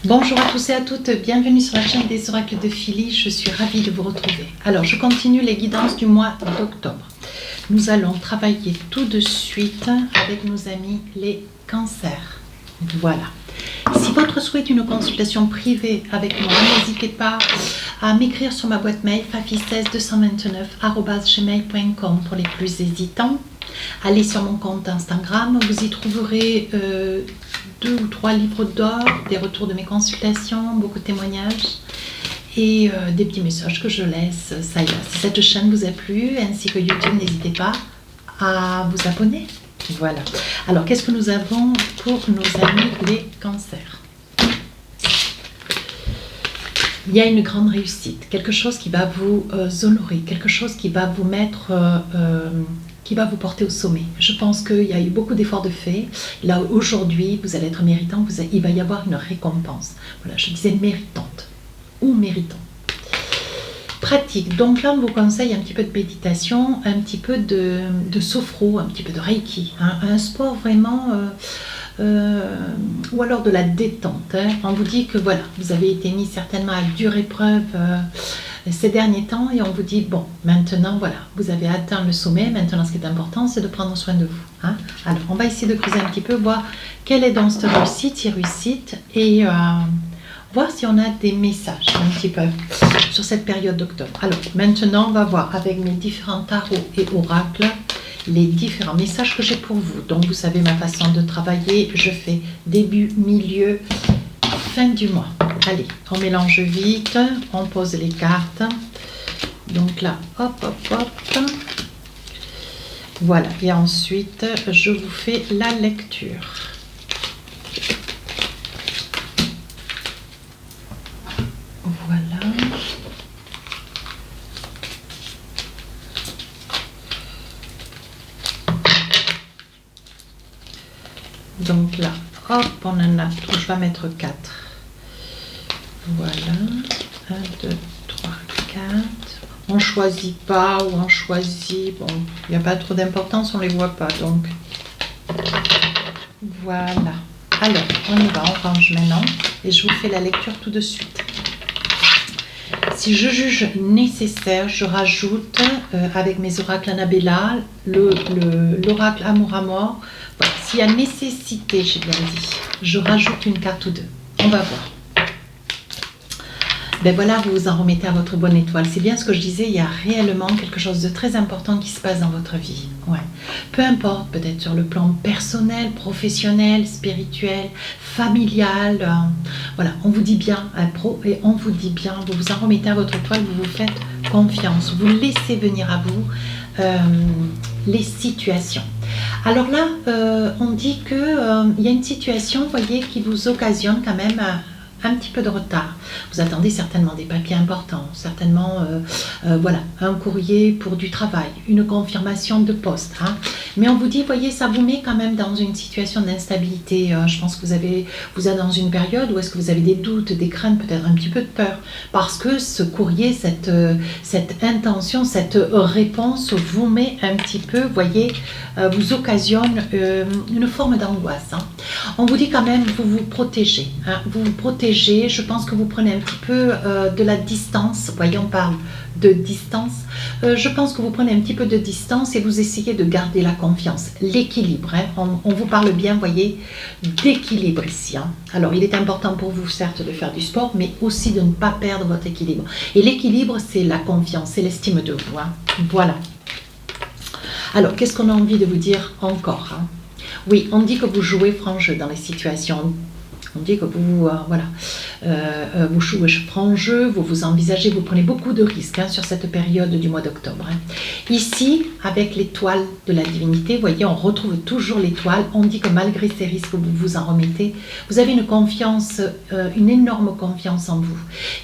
Bonjour à tous et à toutes, bienvenue sur la chaîne des oracles de Philly, je suis ravie de vous retrouver. Alors je continue les guidances du mois d'octobre. Nous allons travailler tout de suite avec nos amis les cancers. Voilà. Si votre souhait est une consultation privée avec moi, n'hésitez pas à m'écrire sur ma boîte mail fafi16229@gmail.com pour les plus hésitants. Allez sur mon compte Instagram, vous y trouverez 2 ou 3 livres d'or, des retours de mes consultations, beaucoup de témoignages et des petits messages que je laisse ça et là. Si cette chaîne vous a plu, ainsi que YouTube, n'hésitez pas à vous abonner. Voilà. Alors, qu'est-ce que nous avons pour nos amis les cancers? Il y a une grande réussite, quelque chose qui va vous honorer, quelque chose qui va vous mettre... qui va vous porter au sommet. Je pense qu'il y a eu beaucoup d'efforts de fait. Là, aujourd'hui, vous allez être méritant, il va y avoir une récompense. Voilà, je disais méritante ou méritant. Pratique. Donc là, on vous conseille un petit peu de méditation, un petit peu de sophro, un petit peu de reiki. Un sport vraiment... ou alors de la détente. On vous dit que voilà, vous avez été mis certainement à dure épreuve ces derniers temps et on vous dit bon, maintenant voilà, vous avez atteint le sommet, maintenant ce qui est important c'est de prendre soin de vous. Alors on va essayer de creuser un petit peu, voir quelle est donc cette réussite et voir si on a des messages un petit peu sur cette période d'octobre. Alors maintenant on va voir avec mes différents tarots et oracles les différents messages que j'ai pour vous. Donc vous savez ma façon de travailler, je fais début, milieu, fin du mois. Allez, on mélange vite, on pose les cartes. Donc là, hop, hop, hop. Voilà, et ensuite je vous fais la lecture. Voilà. Donc là, hop, on en a, je vais mettre 4. Voilà, 1, 2, 3, 4. On choisit pas ou on choisit, bon, il n'y a pas trop d'importance, on ne les voit pas, donc voilà. Alors, on y va, on range maintenant et je vous fais la lecture tout de suite. Si je juge nécessaire, je rajoute avec mes oracles Annabella, l'oracle Amour à mort. Voilà. S'il y a nécessité, j'ai bien dit, je rajoute une carte ou deux. On va voir. Ben voilà, vous vous en remettez à votre bonne étoile. C'est bien ce que je disais, il y a réellement quelque chose de très important qui se passe dans votre vie. Ouais. Peu importe, peut-être sur le plan personnel, professionnel, spirituel, familial. Voilà, on vous dit bien, et on vous dit bien, vous vous en remettez à votre étoile, vous vous faites confiance, vous laissez venir à vous les situations. Alors là, on dit qu'il y a une situation, vous voyez, qui vous occasionne quand même un petit peu de retard. Vous attendez certainement des papiers importants, certainement voilà, un courrier pour du travail, une confirmation de poste. Mais on vous dit, voyez, ça vous met quand même dans une situation d'instabilité. Je pense que vous êtes dans une période où est-ce que vous avez des doutes, des craintes, peut-être un petit peu de peur. Parce que ce courrier, cette intention, cette réponse vous met un petit peu, voyez, vous occasionne une forme d'angoisse. On vous dit quand même, vous vous protégez. Vous vous protégez. Je pense que vous prenez un petit peu de la distance. Voyons, on parle de distance. Je pense que vous prenez un petit peu de distance et vous essayez de garder la confiance, l'équilibre. On vous parle bien, voyez, d'équilibre ici. Alors, il est important pour vous, certes, de faire du sport, mais aussi de ne pas perdre votre équilibre. Et l'équilibre, c'est la confiance, c'est l'estime de vous. Voilà. Alors, qu'est-ce qu'on a envie de vous dire encore? Oui, on dit que vous jouez franc jeu dans les situations. On dit que vous, voilà, vous jouez franc jeu, vous vous envisagez, vous prenez beaucoup de risques sur cette période du mois d'octobre. Ici, avec l'étoile de la divinité, vous voyez, on retrouve toujours l'étoile. On dit que malgré ces risques, vous vous en remettez. Vous avez une confiance, une énorme confiance en vous.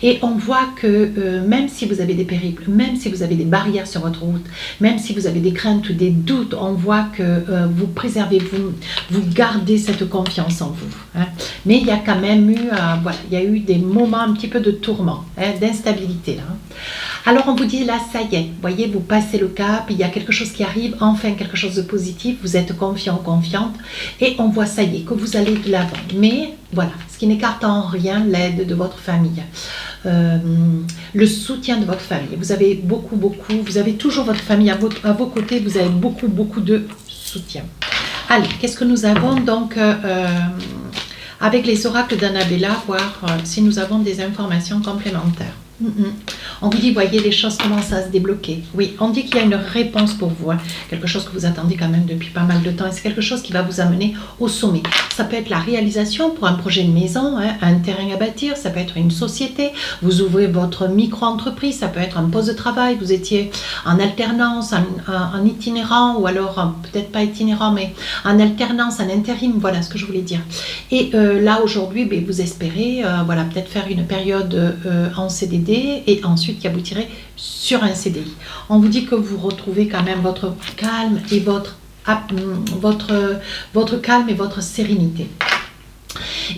Et on voit que même si vous avez des périples, même si vous avez des barrières sur votre route, même si vous avez des craintes ou des doutes, on voit que vous préservez, vous gardez cette confiance en vous. Mais il y a quand même eu, voilà, il y a eu des moments un petit peu de tourment, d'instabilité là. Alors on vous dit là, ça y est, voyez, vous passez le cap, il y a quelque chose qui arrive, enfin quelque chose de positif, vous êtes confiant, confiante, et on voit, ça y est, que vous allez de l'avant. Mais voilà, ce qui n'écarte en rien l'aide de votre famille, le soutien de votre famille. Vous avez vous avez toujours votre famille à vos côtés, vous avez beaucoup de soutien. Allez, qu'est-ce que nous avons donc avec les oracles d'Annabella, voir si nous avons des informations complémentaires. On vous dit, voyez, les choses commencent à se débloquer. Oui, on dit qu'il y a une réponse pour vous, hein. Quelque chose que vous attendez quand même depuis pas mal de temps, et c'est quelque chose qui va vous amener au sommet. Ça peut être la réalisation pour un projet de maison, hein, un terrain à bâtir, ça peut être une société, vous ouvrez votre micro-entreprise, ça peut être un poste de travail, vous étiez en alternance, en itinérant, ou alors peut-être pas itinérant, mais en alternance, en intérim, voilà ce que je voulais dire. Et là, aujourd'hui, vous espérez voilà, peut-être faire une période en CDD, et ensuite qui aboutirait sur un CDI. On vous dit que vous retrouvez quand même votre calme et votre calme et votre sérénité.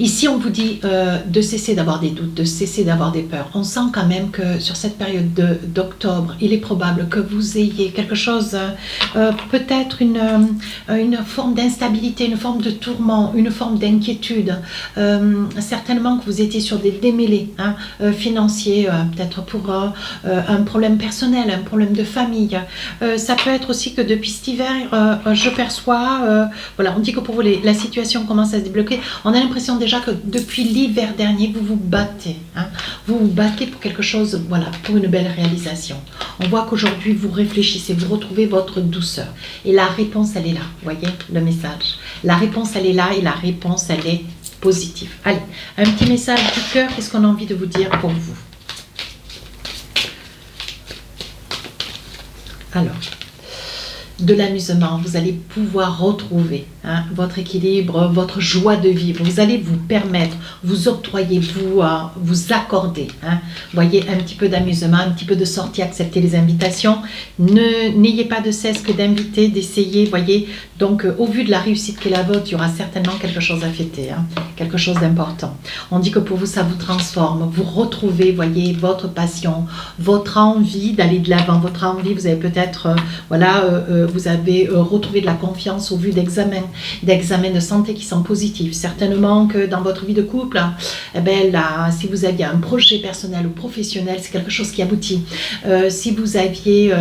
Ici, on vous dit de cesser d'avoir des doutes, de cesser d'avoir des peurs. On sent quand même que sur cette période d'octobre, il est probable que vous ayez quelque chose, peut-être une forme d'instabilité, une forme de tourment, une forme d'inquiétude. Certainement que vous étiez sur des démêlés financiers, peut-être pour un problème personnel, un problème de famille. Ça peut être aussi que depuis cet hiver, je perçois, voilà, on dit que pour vous, la situation commence à se débloquer. On a l'impression déjà que depuis l'hiver dernier, vous vous battez. Vous vous battez pour quelque chose, voilà, pour une belle réalisation. On voit qu'aujourd'hui, vous réfléchissez, vous retrouvez votre douceur. Et la réponse, elle est là. Vous voyez le message. La réponse, elle est là et la réponse, elle est positive. Allez, un petit message du cœur. Qu'est-ce qu'on a envie de vous dire pour vous? Alors, de l'amusement, vous allez pouvoir retrouver votre équilibre, votre joie de vivre. Vous allez vous permettre, vous octroyer, vous accorder. Voyez, un petit peu d'amusement, un petit peu de sortie, accepter les invitations. N'ayez pas de cesse que d'inviter, d'essayer. Voyez, donc au vu de la réussite qui est la vôtre, il y aura certainement quelque chose à fêter, quelque chose d'important. On dit que pour vous, ça vous transforme. Vous retrouvez, voyez, votre passion, votre envie d'aller de l'avant, votre envie. Vous avez peut-être, voilà, vous avez retrouvé de la confiance au vu d'examens de santé qui sont positifs. Certainement que dans votre vie de couple, eh ben, là, si vous aviez un projet personnel ou professionnel, c'est quelque chose qui aboutit. Si vous aviez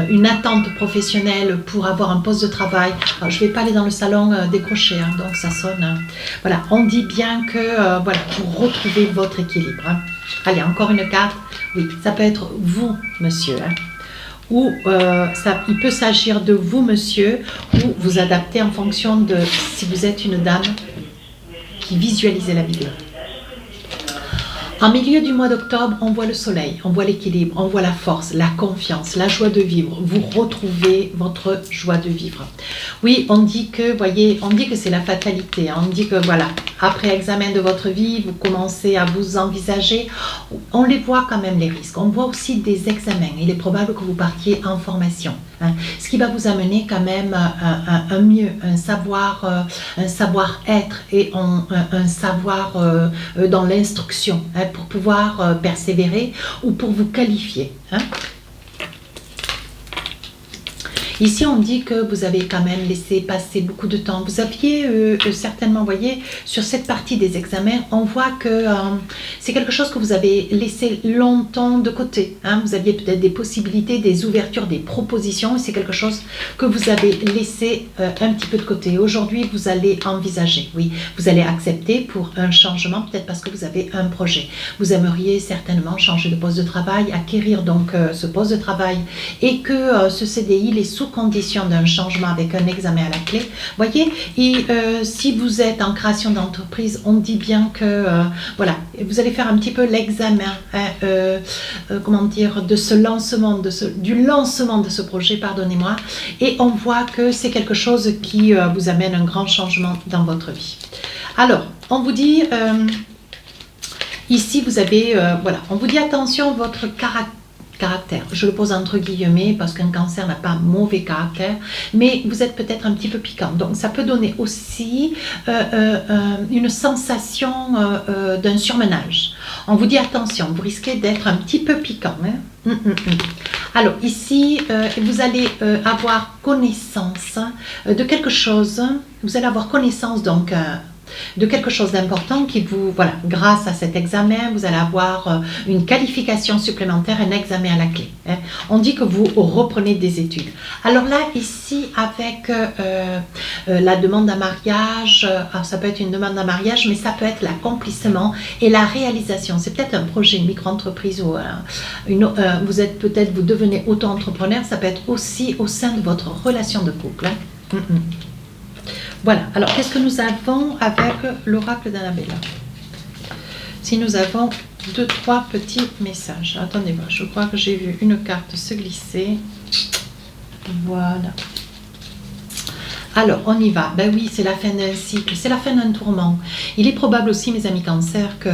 une attente professionnelle pour avoir un poste de travail, alors, je ne vais pas aller dans le salon décrocher, donc ça sonne. Voilà, on dit bien que voilà, vous retrouvez votre équilibre. Allez, encore une carte. Oui, ça peut être vous, monsieur. Ou il peut s'agir de vous, monsieur, ou vous adapter en fonction de si vous êtes une dame qui visualisez la vidéo. En milieu du mois d'octobre, on voit le soleil, on voit l'équilibre, on voit la force, la confiance, la joie de vivre. Vous retrouvez votre joie de vivre. Oui, on dit que, voyez, on dit que c'est la fatalité. On dit que, voilà, après examen de votre vie, vous commencez à vous envisager. On les voit quand même, les risques. On voit aussi des examens. Il est probable que vous partiez en formation. Ce qui va vous amener quand même un mieux, un savoir-être et un savoir dans l'instruction, pour pouvoir persévérer ou pour vous qualifier. Ici, on dit que vous avez quand même laissé passer beaucoup de temps. Vous aviez certainement, voyez, sur cette partie des examens, on voit que c'est quelque chose que vous avez laissé longtemps de côté. Vous aviez peut-être des possibilités, des ouvertures, des propositions, et c'est quelque chose que vous avez laissé un petit peu de côté. Aujourd'hui, vous allez envisager, oui, vous allez accepter pour un changement, peut-être parce que vous avez un projet. Vous aimeriez certainement changer de poste de travail, acquérir donc ce poste de travail, et que ce CDI, les sous condition d'un changement avec un examen à la clé. Voyez, et si vous êtes en création d'entreprise, on dit bien que voilà, vous allez faire un petit peu l'examen, comment dire, de ce lancement, du lancement de ce projet, pardonnez-moi, et on voit que c'est quelque chose qui vous amène un grand changement dans votre vie. Alors, on vous dit ici, vous avez, voilà, on vous dit attention, votre caractère. Je le pose entre guillemets parce qu'un cancer n'a pas mauvais caractère, mais vous êtes peut-être un petit peu piquant. Donc ça peut donner aussi une sensation d'un surmenage. On vous dit attention, vous risquez d'être un petit peu piquant. Hein. Alors ici, vous allez avoir connaissance de quelque chose, vous allez avoir connaissance donc de quelque chose d'important qui vous, voilà, grâce à cet examen, vous allez avoir une qualification supplémentaire, un examen à la clé. Hein. On dit que vous reprenez des études. Alors là, ici, avec la demande d'un mariage, alors ça peut être une demande d'un mariage, mais ça peut être l'accomplissement et la réalisation. C'est peut-être un projet, une micro-entreprise ou vous êtes peut-être, vous devenez auto-entrepreneur, ça peut être aussi au sein de votre relation de couple. Hein. Voilà, alors qu'est-ce que nous avons avec l'oracle d'Annabella? Si nous avons 2-3 petits messages. Attendez voir, je crois que j'ai vu une carte se glisser. Voilà. Alors, on y va. Ben oui, c'est la fin d'un cycle, c'est la fin d'un tourment. Il est probable aussi, mes amis cancers, que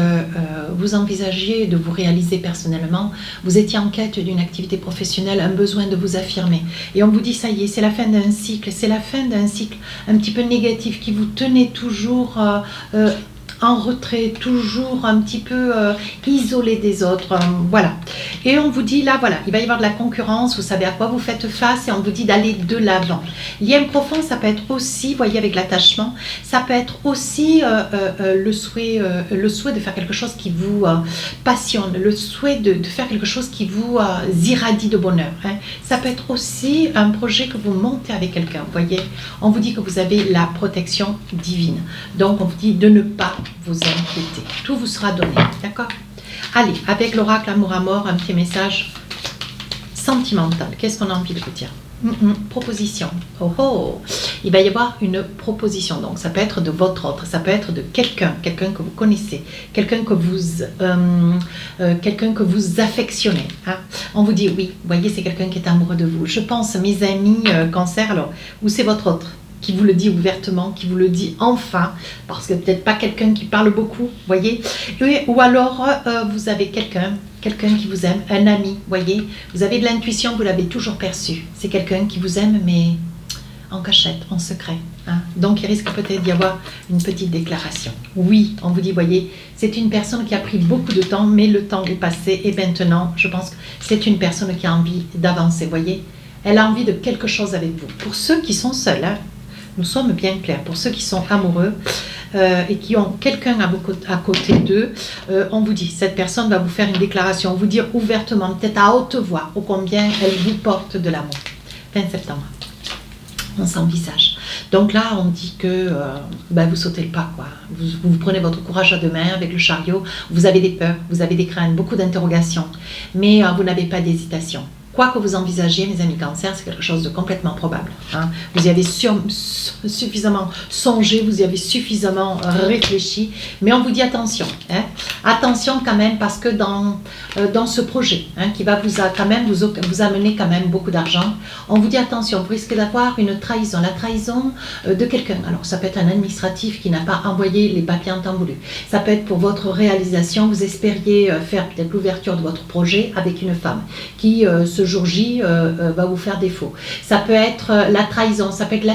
vous envisagiez de vous réaliser personnellement. Vous étiez en quête d'une activité professionnelle, un besoin de vous affirmer. Et on vous dit, ça y est, c'est la fin d'un cycle. C'est la fin d'un cycle un petit peu négatif qui vous tenait toujours en retrait, toujours un petit peu isolé des autres, voilà. Et on vous dit là, voilà, il va y avoir de la concurrence, vous savez à quoi vous faites face et on vous dit d'aller de l'avant. Lien profond, ça peut être aussi, vous voyez, avec l'attachement, ça peut être aussi le souhait de faire quelque chose qui vous passionne, le souhait de faire quelque chose qui vous irradie de bonheur. Hein. Ça peut être aussi un projet que vous montez avec quelqu'un, vous voyez. On vous dit que vous avez la protection divine. Donc on vous dit de ne pas vous inquiéter. Tout vous sera donné, d'accord? Allez, avec l'oracle amour à mort, un petit message sentimental. Qu'est-ce qu'on a envie de vous dire? Proposition. Oh oh, il va y avoir une proposition. Donc ça peut être de votre autre, ça peut être de quelqu'un que vous connaissez, quelqu'un que vous affectionnez. Hein. On vous dit oui, vous voyez, c'est quelqu'un qui est amoureux de vous. Je pense, mes amis cancer, alors, où c'est votre autre qui vous le dit ouvertement, qui vous le dit enfin, parce que peut-être pas quelqu'un qui parle beaucoup, voyez, ou alors vous avez quelqu'un qui vous aime, un ami, voyez, vous avez de l'intuition, vous l'avez toujours perçu, c'est quelqu'un qui vous aime, mais en cachette, en secret, hein. Donc il risque peut-être d'y avoir une petite déclaration. Oui, on vous dit, voyez, c'est une personne qui a pris beaucoup de temps, mais le temps est passé, et maintenant, je pense que c'est une personne qui a envie d'avancer, voyez, elle a envie de quelque chose avec vous. Pour ceux qui sont seuls, hein, nous sommes bien clairs. Pour ceux qui sont amoureux et qui ont quelqu'un à côté d'eux, on vous dit, cette personne va vous faire une déclaration, vous dire ouvertement, peut-être à haute voix, ô combien elle vous porte de l'amour. 20 septembre, on s'envisage. Donc là, on dit que vous sautez le pas, quoi. Vous prenez votre courage à deux mains avec le chariot, vous avez des peurs, vous avez des craintes, beaucoup d'interrogations, mais vous n'avez pas d'hésitation. Quoi que vous envisagiez, mes amis cancer, c'est quelque chose de complètement probable. Hein. Vous y avez suffisamment songé, vous y avez suffisamment réfléchi, mais on vous dit attention. Hein. Attention quand même, parce que dans ce projet, hein, qui va quand même vous amener quand même beaucoup d'argent, on vous dit attention, vous risquez d'avoir une trahison, la trahison de quelqu'un. Alors ça peut être un administratif qui n'a pas envoyé les papiers en temps voulu. Ça peut être pour votre réalisation, vous espériez faire peut-être l'ouverture de votre projet avec une femme qui ce jour J va vous faire défaut. Ça peut être la trahison, ça peut être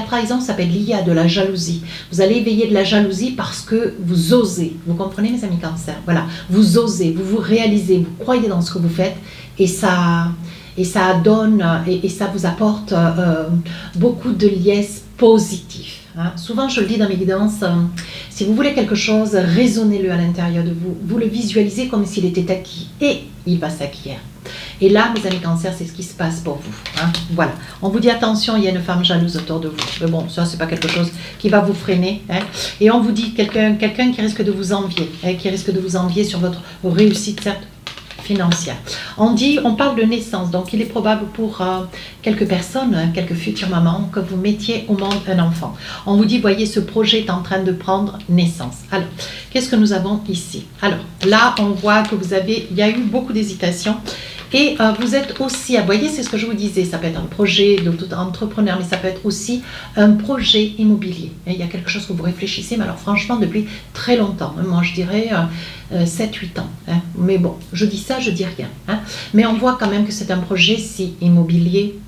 lié à de la jalousie. Vous allez éveiller de la jalousie parce que vous osez. Vous comprenez, mes amis cancer? Voilà, vous osez, vous vous réalisez, vous croyez dans ce que vous faites et ça donne et ça vous apporte beaucoup de liesse positif. Hein. Souvent, je le dis dans mes guidances, si vous voulez quelque chose, raisonnez-le à l'intérieur de vous. Vous le visualisez comme s'il était acquis et il va s'acquérir. Et là, mes amis cancer, c'est ce qui se passe pour vous. Hein. Voilà. On vous dit attention, il y a une femme jalouse autour de vous. Mais bon, ça, c'est pas quelque chose qui va vous freiner. Hein. Et on vous dit quelqu'un qui risque de vous envier, hein, qui risque de vous envier sur votre réussite, certes, financière. On parle de naissance, donc il est probable pour quelques personnes, quelques futures mamans, que vous mettiez au monde un enfant. On vous dit, voyez, ce projet est en train de prendre naissance. Alors, qu'est-ce que nous avons ici? Alors, là, on voit que il y a eu beaucoup d'hésitation. Et vous êtes aussi, vous voyez, c'est ce que je vous disais, ça peut être un projet d'entrepreneur, mais ça peut être aussi un projet immobilier. Et il y a quelque chose que vous réfléchissez, mais alors franchement, depuis très longtemps. Moi, je dirais 7-8 ans. Hein. Mais bon, je dis ça, je dis rien. Hein. Mais on voit quand même que c'est un projet si immobilier.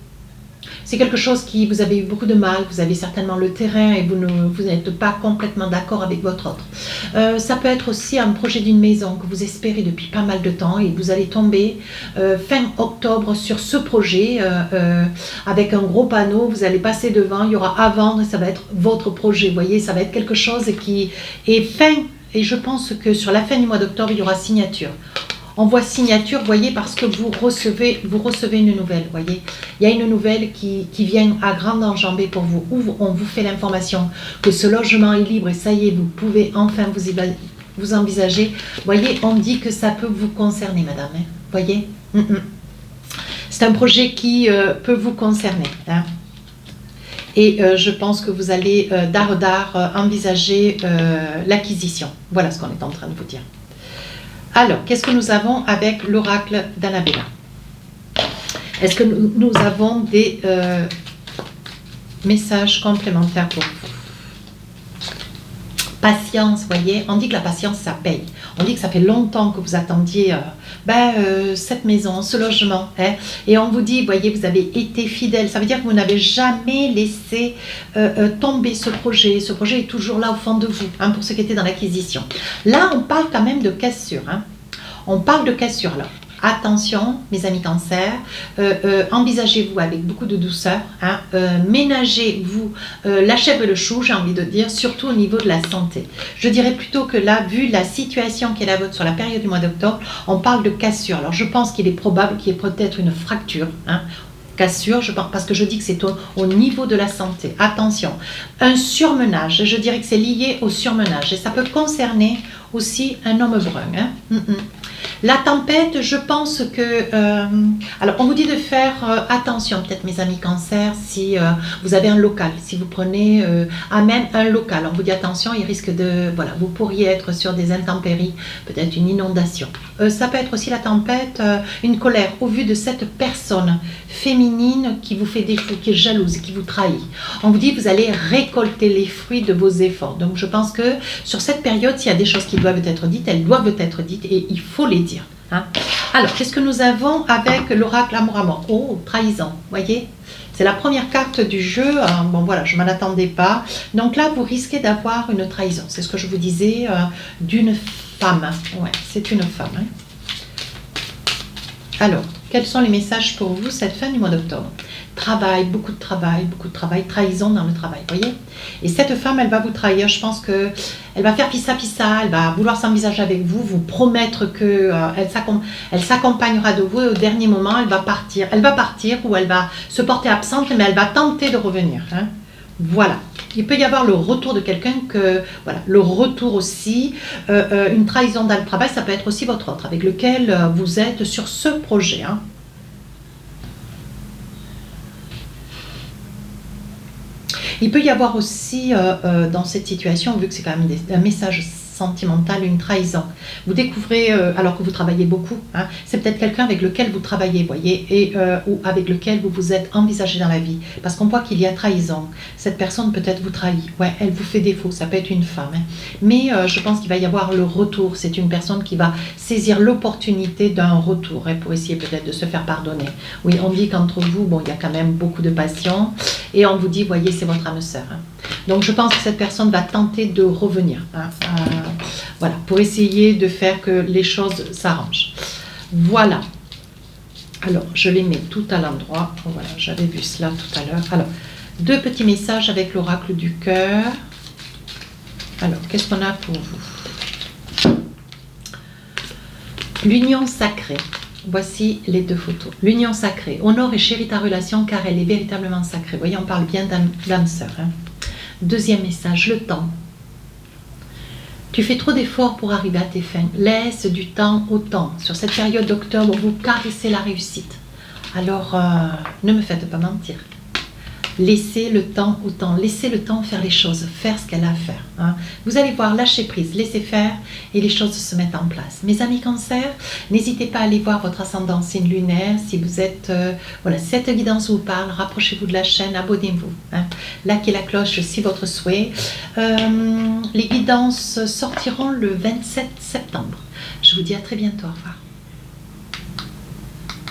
c'est quelque chose qui, vous avez eu beaucoup de mal, vous avez certainement le terrain et vous n'êtes pas complètement d'accord avec votre autre. Ça peut être aussi un projet d'une maison que vous espérez depuis pas mal de temps et vous allez tomber fin octobre sur ce projet avec un gros panneau, vous allez passer devant, il y aura à vendre et ça va être votre projet, vous voyez, ça va être quelque chose qui est fin et je pense que sur la fin du mois d'octobre, il y aura signature. On voit signature, vous voyez, parce que vous recevez une nouvelle, vous voyez. Il y a une nouvelle qui vient à grande enjambée pour vous, où on vous fait l'information que ce logement est libre et ça y est, vous pouvez enfin vous envisager. Vous voyez, on dit que ça peut vous concerner, madame, hein, vous voyez. C'est un projet qui peut vous concerner, hein. Et je pense que vous allez d'art envisager l'acquisition. Voilà ce qu'on est en train de vous dire. Alors, qu'est-ce que nous avons avec l'oracle d'Annabella? Est-ce que nous avons des messages complémentaires pour vous? Patience, vous voyez, on dit que la patience, ça paye. On dit que ça fait longtemps que vous attendiez cette maison, ce logement. Hein, et on vous dit, vous voyez, vous avez été fidèle. Ça veut dire que vous n'avez jamais laissé tomber ce projet. Ce projet est toujours là au fond de vous, hein, pour ceux qui étaient dans l'acquisition. Là, on parle quand même de cassure. Hein. On parle de cassure, là. Attention, mes amis cancer, envisagez-vous avec beaucoup de douceur, hein, ménagez-vous la chèvre et le chou, j'ai envie de dire, surtout au niveau de la santé. Je dirais plutôt que là, vu la situation qui est la vôtre sur la période du mois d'octobre, on parle de cassure. Alors je pense qu'il est probable qu'il y ait peut-être une fracture, hein, cassure, je pense, parce que je dis que c'est au niveau de la santé. Attention, un surmenage, je dirais que c'est lié au surmenage et ça peut concerner aussi un homme brun. Hein. La tempête, je pense que... alors, on vous dit de faire attention, peut-être mes amis cancer, si vous avez un local, si vous prenez à même un local. On vous dit attention, il risque de... Voilà, vous pourriez être sur des intempéries, peut-être une inondation. Ça peut être aussi la tempête, une colère au vu de cette personne féminine qui vous fait défaut, qui est jalouse, qui vous trahit. On vous dit que vous allez récolter les fruits de vos efforts. Donc, je pense que sur cette période, s'il y a des choses qui doivent être dites, elles doivent être dites et il faut les dire. Hein. Alors, qu'est-ce que nous avons avec l'oracle amour-amour? Oh, trahison, voyez, c'est la première carte du jeu. Bon, voilà, je ne m'en attendais pas. Donc là, vous risquez d'avoir une trahison. C'est ce que je vous disais, d'une femme. Ouais, c'est une femme. Hein. Alors, quels sont les messages pour vous cette fin du mois d'octobre? Travail, beaucoup de travail, trahison dans le travail, voyez. Et cette femme, elle va vous trahir, je pense que elle va faire pissa, elle va vouloir s'envisager avec vous, vous promettre que elle s'accompagnera de vous et au dernier moment, elle va partir ou elle va se porter absente, mais elle va tenter de revenir. Hein. Voilà. Il peut y avoir le retour de quelqu'un que, voilà, le retour aussi, une trahison dans le travail, ça peut être aussi votre autre, avec lequel vous êtes sur ce projet. Hein. Il peut y avoir aussi, dans cette situation, vu que c'est quand même un message sentimental, une trahison. Vous découvrez, alors que vous travaillez beaucoup, hein, c'est peut-être quelqu'un avec lequel vous travaillez, voyez, et, ou avec lequel vous vous êtes envisagé dans la vie. Parce qu'on voit qu'il y a trahison. Cette personne peut-être vous trahit. Ouais, elle vous fait défaut, ça peut être une femme. Hein. Mais je pense qu'il va y avoir le retour. C'est une personne qui va saisir l'opportunité d'un retour, hein, pour essayer peut-être de se faire pardonner. Oui, on dit qu'entre vous, bon, il y a quand même beaucoup de passion. Et on vous dit, voyez, c'est votre âme sœur. Hein. Donc je pense que cette personne va tenter de revenir. Hein, voilà, pour essayer de faire que les choses s'arrangent. Voilà. Alors, je les mets tout à l'endroit. Voilà, j'avais vu cela tout à l'heure. Alors, deux petits messages avec l'oracle du cœur. Alors, qu'est-ce qu'on a pour vous? L'union sacrée. Voici les deux photos. L'union sacrée. Honore et chéris ta relation car elle est véritablement sacrée. Vous voyez, on parle bien d'âme sœur. Hein. Deuxième message, le temps. Tu fais trop d'efforts pour arriver à tes fins. Laisse du temps au temps. Sur cette période d'octobre, vous caressez la réussite. Alors, ne me faites pas mentir. Laissez le temps au temps. Laissez le temps faire les choses, faire ce qu'elle a à faire. Hein. Vous allez voir, lâcher prise, laissez faire et les choses se mettent en place. Mes amis cancer, n'hésitez pas à aller voir votre ascendant signe lunaire. Si vous êtes, voilà, cette guidance vous parle, rapprochez-vous de la chaîne, abonnez-vous. Hein. Likez la cloche si votre souhait. Les guidances sortiront le 27 septembre. Je vous dis à très bientôt. Au revoir.